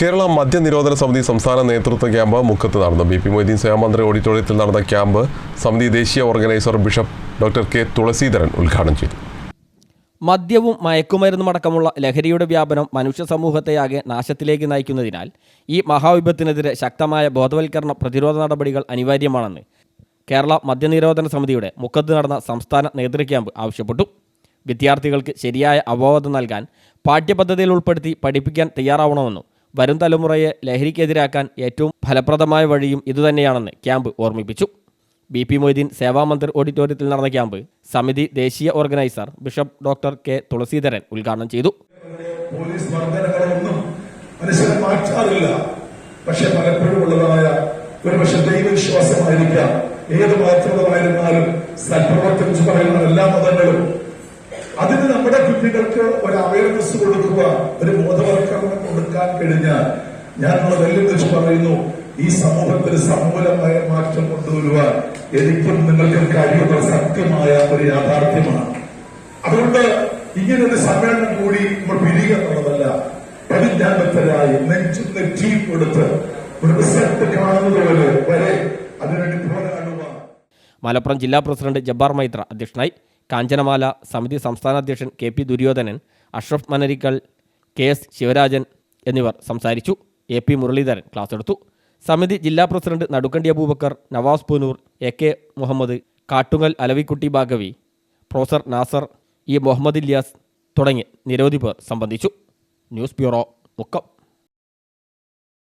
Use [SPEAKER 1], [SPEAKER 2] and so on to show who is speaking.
[SPEAKER 1] കേരള മദ്യനിരോധന സമിതി സംസ്ഥാന നേതൃത്വ ക്യാമ്പ് മുക്കത്ത് നടന്നു. ബി പി മൊയ്തീൻ സേവാമന്ത്രി ഓഡിറ്റോറിയത്തിൽ നടന്ന ക്യാമ്പ് സമിതി ദേശീയ organiser bishop doctor K Thulaseedharan ഉദ്ഘാടനം ചെയ്തു.
[SPEAKER 2] മദ്യവും മയക്കുമരുന്നുമടക്കമുള്ള ലഹരിയുടെ വ്യാപനം മനുഷ്യ സമൂഹത്തെയാകെ നാശത്തിലേക്ക് നയിക്കുന്നതിനാൽ ഈ മഹാവിപത്തിനെതിരെ ശക്തമായ ബോധവൽക്കരണ പ്രതിരോധ നടപടികൾ അനിവാര്യമാണെന്ന് കേരള മദ്യനിരോധന സമിതിയുടെ മുക്കത്ത് നടന്ന സംസ്ഥാന നേതൃ ക്യാമ്പ് ആവശ്യപ്പെട്ടു. വിദ്യാർത്ഥികൾക്ക് ശരിയായ അവബോധം നൽകാൻ പാഠ്യപദ്ധതിയിൽ ഉൾപ്പെടുത്തി പഠിപ്പിക്കാൻ തയ്യാറാവണമെന്നും വരും തലമുറയെ ലഹരിക്കെതിരാക്കാൻ ഏറ്റവും ഫലപ്രദമായ വഴിയും ഇതുതന്നെയാണെന്ന് ക്യാമ്പ് ഓർമ്മിപ്പിച്ചു. ബി പി മൊയ്തീൻ സേവാമന്ത്രി ഓഡിറ്റോറിയത്തിൽ നടന്ന ക്യാമ്പ് സമിതി ദേശീയ organiser bishop doctor K Thulaseedharan ഉദ്ഘാടനം ചെയ്തു.
[SPEAKER 3] പോലീസ് മർദ്ദനങ്ങളൊന്നും മനുഷ്യനെ മാറ്റാറില്ല. പക്ഷെ പലപ്പോഴും ഉള്ളതായ ഒരുപക്ഷെ ദൈവവിശ്വാസമായിരിക്കാം. ഏത് മതത്തിലുള്ളതായിരുന്നാലും സൽപ്രവർത്തിച്ച് പറയുന്ന എല്ലാ മതങ്ങളും അതിന് നമ്മുടെ കുട്ടികൾക്ക് ഒരു അവയർനെസ് കൊടുക്കുക, ഒരു ബോധവൽക്കരണം കൊടുക്കാൻ കഴിഞ്ഞാൽ ഞാനുള്ള വെല്ലുവിളിച്ച് പറയുന്നു, ഈ സമൂഹത്തിൽ സമൂലമായ മാറ്റം കൊണ്ടുവരുവാൻ എനിക്കും നിങ്ങൾക്കും കഴിയുന്ന സത്യമായ ഒരു യാഥാർത്ഥ്യമാണ്. അതുകൊണ്ട് ഇങ്ങനൊരു സമ്മേളനം കൂടി നമ്മൾ പിരിയുക എന്നുള്ളതല്ല, പരിജ്ഞാനത്തരായി നെഞ്ചും നെറ്റിയും കൊടുത്ത് ഒരു റിസൾട്ട് കാണുന്നത് വരെ അതിനുവേണ്ടി പോരാടുക.
[SPEAKER 2] മലപ്പുറം ജില്ലാ പ്രസിഡന്റ് ജബ്ബാർ മൈത്ര അധ്യക്ഷനായി. കാഞ്ചനമാല സമിതി സംസ്ഥാന അധ്യക്ഷൻ K P Duryodhanan, Ashraf Manarikkal, K S Sivarajan എന്നിവർ സംസാരിച്ചു. എ പി മുരളീധരൻ ക്ലാസ് എടുത്തു. സമിതി ജില്ലാ president Nadukkandi Aboobacker, Navas Poonoor, A K Muhammad, Kattungal Alavikutty Baqavi, professor Nasar, E Muhammad Ilyas തുടങ്ങി നിരവധി പേർ സംബന്ധിച്ചു. News bureau, Mukkam.